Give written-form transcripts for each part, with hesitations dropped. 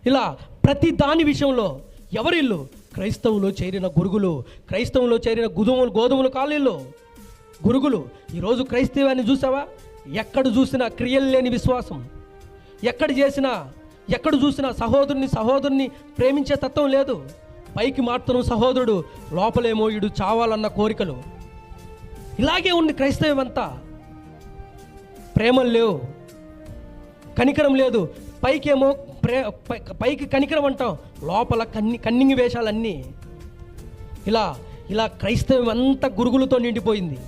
ఇలా ప్రతి దాని విషయంలో ఎవరిల్లు? క్రైస్తవులు చేరిన గురుగులు, క్రైస్తవులు చేరిన గోధుమలు కాలేళ్ళు గురుగులు. ఈరోజు క్రైస్తవాన్ని చూసావా? ఎక్కడ చూసినా క్రియలు లేని విశ్వాసం, ఎక్కడ చూసినా సహోదరుని ప్రేమించే తత్వం లేదు. పైకి మాత్రం సహోదరుడు, లోపలేమో ఈడు చావాలన్న కోరికలు. ఇలాగే ఉంది క్రైస్తవం అంతా. ప్రేమలు లేవు, కనికరం లేదు. పైకేమో పైకి కనికరం అంటాం, లోపల కన్నింగి వేషాలన్నీ. ఇలా క్రైస్తవం అంతా గురుగులతో నిండిపోయింది.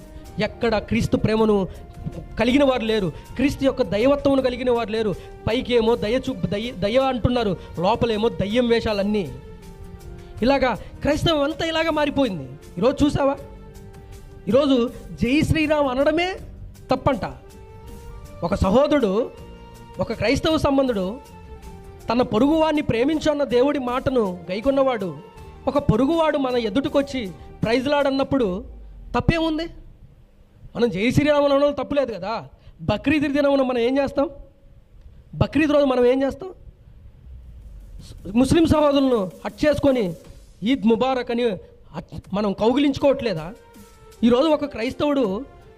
ఎక్కడ క్రీస్తు కలిగిన వారు లేరు, క్రీస్తు యొక్క దైవత్వమును కలిగిన వారు లేరు. పైకేమో దయ అంటున్నారు, లోపలేమో దయ్యం వేషాలన్నీ. ఇలాగా క్రైస్తవం అంతా ఇలాగా మారిపోయింది. ఈరోజు చూసావా? ఈరోజు జై శ్రీరామ్ అనడమే తప్పంట. ఒక సహోదరుడు, ఒక క్రైస్తవ సంబంధుడు తన పొరుగువాడిని ప్రేమించు అన్న దేవుడి మాటను గైకొన్నవాడు, ఒక పొరుగువాడు మన ఎదుటికొచ్చి ప్రైజ్లాడన్నప్పుడు తప్పేముంది? మనం జై శ్రీరామ్ అనడం తప్పులేదు కదా. బక్రీద్ దినమున మనం ఏం చేస్తాం? బక్రీద్ రోజు మనం ఏం చేస్తాం? ముస్లిం సహోదరులను హట్ చేసుకొని ఈద్ ముబారక్ అని మనం కౌగిలించుకోవట్లేదా? ఈరోజు ఒక క్రైస్తవుడు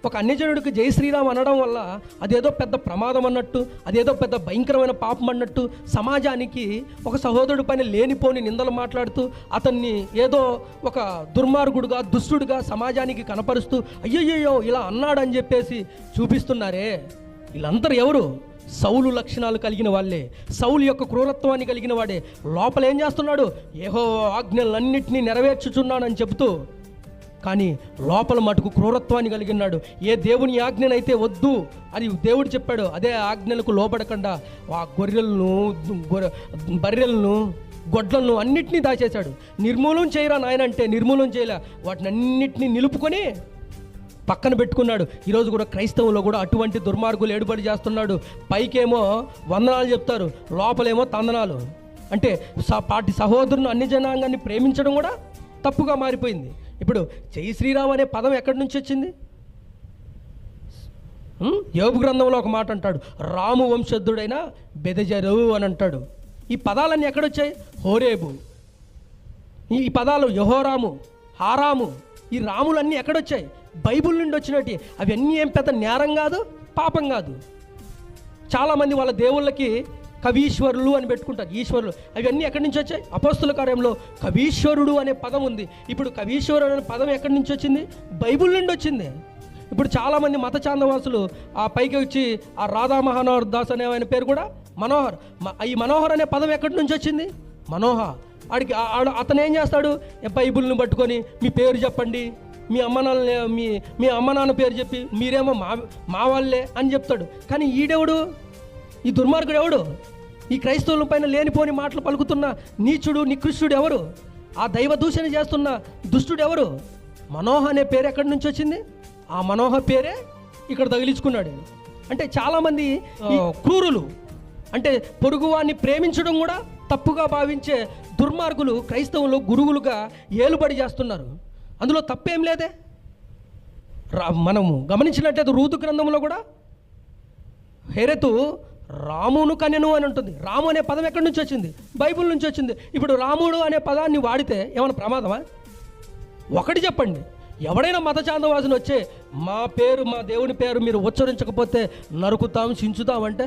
ఒక అన్యజనుడికి జై శ్రీరామ్ అనడం వల్ల అదేదో పెద్ద ప్రమాదం అన్నట్టు, అదేదో పెద్ద భయంకరమైన పాపం అన్నట్టు సమాజానికి ఒక సహోదరుడి పైన లేనిపోని నిందలు మాట్లాడుతూ అతన్ని ఏదో ఒక దుర్మార్గుడుగా, దుష్టుడిగా సమాజానికి కనపరుస్తూ అయ్యయ్యో ఇలా అన్నాడని చెప్పేసి చూపిస్తున్నారే. వీళ్ళందరూ ఎవరు? సౌలు లక్షణాలు కలిగిన వాళ్ళే, సౌలు యొక్క క్రూరత్వాన్ని కలిగిన వాడే. లోపల ఏం చేస్తున్నాడు? యెహోవా ఆజ్ఞలన్నింటినీ నెరవేర్చుచున్నానని చెబుతూ, కానీ లోపల మటుకు క్రూరత్వాన్ని కలిగినాడు. ఏ దేవుని ఆజ్ఞనైతే వద్దు అని దేవుడు చెప్పాడు, అదే ఆజ్ఞలకు లోబడకుండా ఆ బర్రెలను గొడ్లను అన్నిటినీ దాచేశాడు. నిర్మూలన చేయరా నాయన అంటే నిర్మూలన చేయలే, వాటిని అన్నిటినీ నిలుపుకొని పక్కన పెట్టుకున్నాడు. ఈరోజు కూడా క్రైస్తవులో కూడా అటువంటి దుర్మార్గులు ఏడుబడి చేస్తున్నాడు. పైకేమో వందనాలు చెప్తారు, లోపలేమో తందనాలు. అంటే పాటి సహోదరుని అన్ని జనాంగాన్ని ప్రేమించడం కూడా తప్పుగా మారిపోయింది. ఇప్పుడు జై శ్రీరామ్ అనే పదం ఎక్కడి నుంచి వచ్చింది? యోబు గ్రంథంలో ఒక మాట అంటాడు, రాము వంశద్ధుడైన బెదజరు అని అంటాడు. ఈ పదాలన్నీ ఎక్కడొచ్చాయి? హోరేబు. ఈ పదాలు యెహోరాము, హారాము, ఈ రాములన్నీ ఎక్కడొచ్చాయి? బైబుల్ నుండి వచ్చినట్టు. అవన్నీ ఏం పెద్ద నేరం కాదు, పాపం కాదు. చాలామంది వాళ్ళ దేవుళ్ళకి కవీశ్వరులు అని పెట్టుకుంటారు, ఈశ్వరులు. అవన్నీ ఎక్కడి నుంచి వచ్చాయి? అపోస్తుల కార్యంలో కవీశ్వరుడు అనే పదం ఉంది. ఇప్పుడు కవీశ్వరుడు అనే పదం ఎక్కడి నుంచి వచ్చింది? బైబుల్ నుండి వచ్చింది. ఇప్పుడు చాలామంది మత చాందవాసులు ఆ పైకి వచ్చి ఆ రాధా మనోహర్ దాస్ అనే ఆయన పేరు కూడా మనోహర్. ఈ మనోహర్ అనే పదం ఎక్కడి నుంచి వచ్చింది? మనోహర్. ఆడికి అతను ఏం చేస్తాడు? బైబుల్ని పట్టుకొని మీ పేరు చెప్పండి, మీ అమ్మ నాన్న పేరు చెప్పి మీరేమో మా వాళ్ళే అని చెప్తాడు. కానీ ఈడెవడు? ఈ దుర్మార్గుడు ఎవడు? ఈ క్రైస్తవుల పైన లేనిపోని మాటలు పలుకుతున్న నీచుడు, నికృష్టుడు ఎవరు? ఆ దైవ దూషణ చేస్తున్న దుష్టుడు ఎవరు? మనోహ అనే పేరు ఎక్కడి నుంచి వచ్చింది? ఆ మనోహ పేరే ఇక్కడ తగిలించుకున్నాడు. అంటే చాలామంది క్రూరులు, అంటే పొరుగువాన్ని ప్రేమించడం కూడా తప్పుగా భావించే దుర్మార్గులు క్రైస్తవులు గురువులుగా ఏలుబడి చేస్తున్నారు. అందులో తప్పేం లేదే. మనము గమనించినట్లయితే రూతు గ్రంథంలో కూడా హెరెతు రామును కనెను అని ఉంటుంది. రాము అనే పదం ఎక్కడి నుంచి వచ్చింది? బైబిల్ నుంచి వచ్చింది. ఇప్పుడు రాముడు అనే పదాన్ని వాడితే ఏమైనా ప్రమాదమా? ఒకటి చెప్పండి, ఎవడైనా మత చాందవాసుని వచ్చే మా దేవుని పేరు మీరు ఉచ్చరించకపోతే నరుకుతాం, చించుతామంటే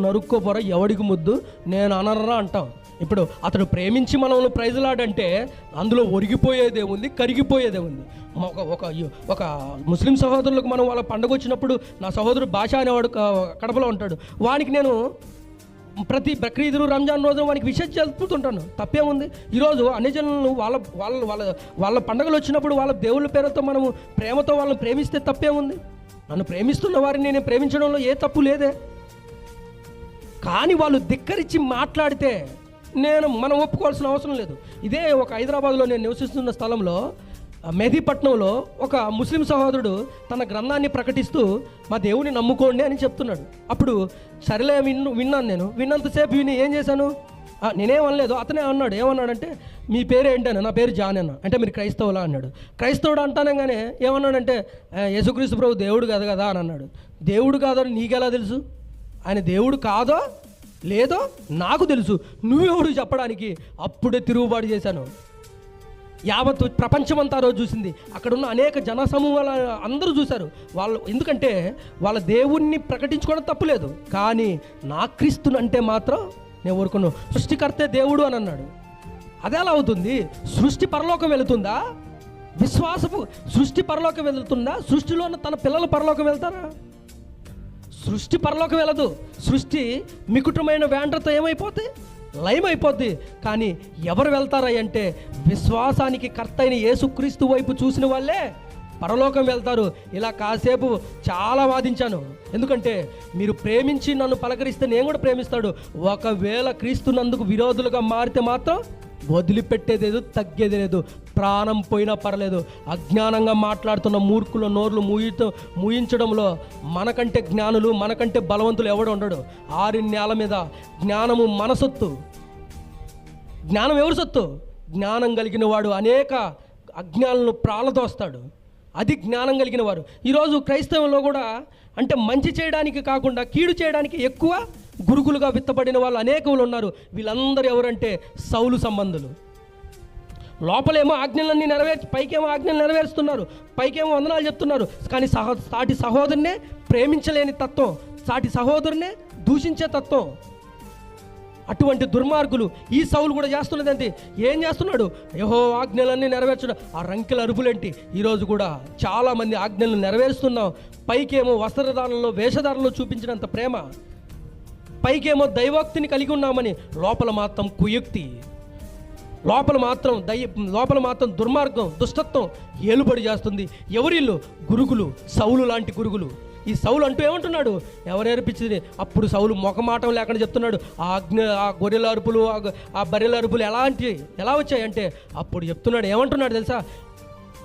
నరుక్కోపోరా, ఎవడికి ముద్దు, నేను అనర్రా అంటాం. ఇప్పుడు అతడు ప్రేమించి మనల్ని ప్రైజులాడంటే అందులో ఒరిగిపోయేదే ఉంది, కరిగిపోయేదే ఉంది. ఒక ముస్లిం సహోదరులకు మనం వాళ్ళ పండుగ వచ్చినప్పుడు, నా సహోదరుడు భాష అనేవాడు కడపలో ఉంటాడు, వానికి నేను ప్రతి బక్రీద్ రంజాన్ రోజు వానికి విషయం జరుపుతుంటాను. తప్పేముంది? ఈరోజు అన్ని జనులను వాళ్ళ పండుగలు వచ్చినప్పుడు వాళ్ళ దేవుళ్ళ పేరుతో మనము ప్రేమతో వాళ్ళని ప్రేమిస్తే తప్పేముంది? నన్ను ప్రేమిస్తున్న వారిని నేను ప్రేమించడంలో ఏ తప్పు లేదే. కానీ వాళ్ళు ధిక్కరించి మాట్లాడితే మనం ఒప్పుకోవాల్సిన అవసరం లేదు. ఇదే ఒక హైదరాబాద్లో నేను నివసిస్తున్న స్థలంలో మెహదీపట్నంలో ఒక ముస్లిం సహోదరుడు తన గ్రంథాన్ని ప్రకటిస్తూ మా దేవుని నమ్ముకోండి అని చెప్తున్నాడు. అప్పుడు సరేలే విన్నాను. నేను విన్నంతసేపు ఏం చేశాను? నేనేమనలేదు. అతనే అన్నాడు. ఏమన్నాడంటే మీ పేరు ఏంటన్నా? నా పేరు జాన్ అన్న. అంటే మీరు క్రైస్తవులా అన్నాడు. క్రైస్తవుడు అంటానంగానే ఏమన్నాడంటే యేసుక్రీస్తు ప్రభు దేవుడు కదా అని అన్నాడు. దేవుడు కాదని నీకెలా తెలుసు? ఆయన దేవుడు కాదో లేదో నాకు తెలుసు, నువ్వెవడు చెప్పడానికి. అప్పుడే తిరుగుబాటు చేశాను. యావత్ ప్రపంచమంతా రోజు చూసింది. అక్కడున్న అనేక జన సమూహాల అందరూ చూశారు. వాళ్ళు ఎందుకంటే వాళ్ళ దేవుణ్ణి ప్రకటించుకోవడం తప్పులేదు, కానీ నా క్రీస్తునంటే మాత్రం నేను ఊరుకున్నాను. సృష్టికర్తే దేవుడు అని అన్నాడు. అదే ఎలా అవుతుంది? సృష్టి పరలోకం వెళుతుందా? విశ్వాసపు సృష్టి పరలోకం వెళుతుందా? సృష్టిలో ఉన్న తన పిల్లలు పరలోకం వెళ్తారా? సృష్టి పరలోకం వెళ్ళదు. సృష్టి మికుటమైన వేండ్రతో ఏమైపోతే లయమైపోద్ది. కానీ ఎవరు వెళ్తారా అంటే విశ్వాసానికి కర్త అయిన యేసుక్రీస్తు వైపు చూసిన వాళ్ళే పరలోకం వెళ్తారు. ఇలా కాసేపు చాలా వాదించాను, ఎందుకంటే మీరు ప్రేమించి నన్ను పలకరిస్తే నేను కూడా ప్రేమిస్తాడు. ఒకవేళ క్రీస్తునందుకు విరోధులుగా మారితే మాత్రం వదిలిపెట్టేది లేదు, తగ్గేది లేదు. ప్రాణం పోయినా పర్లేదు. అజ్ఞానంగా మాట్లాడుతున్న మూర్ఖుల నోర్లు మూయించడంలో మనకంటే జ్ఞానులు, మనకంటే బలవంతులు ఎవడు ఉండడు. ఆరిన నేల మీద జ్ఞానము మన సొత్తు. జ్ఞానం ఎవరు సొత్తు? జ్ఞానం కలిగిన వాడు అనేక అజ్ఞానులను ప్రాలదోస్తాడు. అది జ్ఞానం కలిగిన వారు. ఈరోజు క్రైస్తవంలో కూడా అంటే మంచి చేయడానికి కాకుండా కీడు చేయడానికి ఎక్కువ గురుకులుగా విత్తబడిన వాళ్ళు అనేకములు ఉన్నారు. వీళ్ళందరూ ఎవరంటే సౌలు సంబంధులు. లోపలేమో ఆజ్ఞలన్నీ పైకేమో ఆజ్ఞలు నెరవేరుస్తున్నారు, పైకేమో వందనాలు చెప్తున్నారు, కానీ సాటి సహోదరునే ప్రేమించలేని తత్వం, సాటి సహోదరునే దూషించే తత్వం. అటువంటి దుర్మార్గులు ఈ సౌలు కూడా చేస్తున్నదంటే ఏం చేస్తున్నాడు? యెహోవా ఆజ్ఞలన్నీ నెరవేర్చడం. ఆ రంకెల అరుపులేంటి? ఈరోజు కూడా చాలామంది ఆజ్ఞలను నెరవేరుస్తున్నాం. పైకేమో వస్త్రధారణలో వేషధారణలో చూపించినంత ప్రేమ, పైకేమో దైవోక్తిని కలిగి ఉన్నామని లోపల మాత్రం కుయుక్తి, లోపల మాత్రం దుర్మార్గం, దుష్టత్వం ఏలుబడి చేస్తుంది. ఎవరిల్లు? గురుగులు, సౌలు లాంటి గురుగులు. ఈ సౌలు అంటూ ఏమంటున్నాడు? ఎవరు నేర్పించింది? అప్పుడు సౌలు మొఖమాటం లేకుండా చెప్తున్నాడు. ఆ గొర్రెల అరుపులు, ఆ బర్రెల అరుపులు ఎలా వచ్చాయంటే అప్పుడు చెప్తున్నాడు. ఏమంటున్నాడు తెలుసా?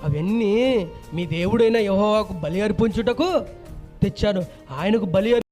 అవన్నీ మీ దేవుడైన యెహోవాకు బలి అర్పించుటకు తెచ్చాను. ఆయనకు బలి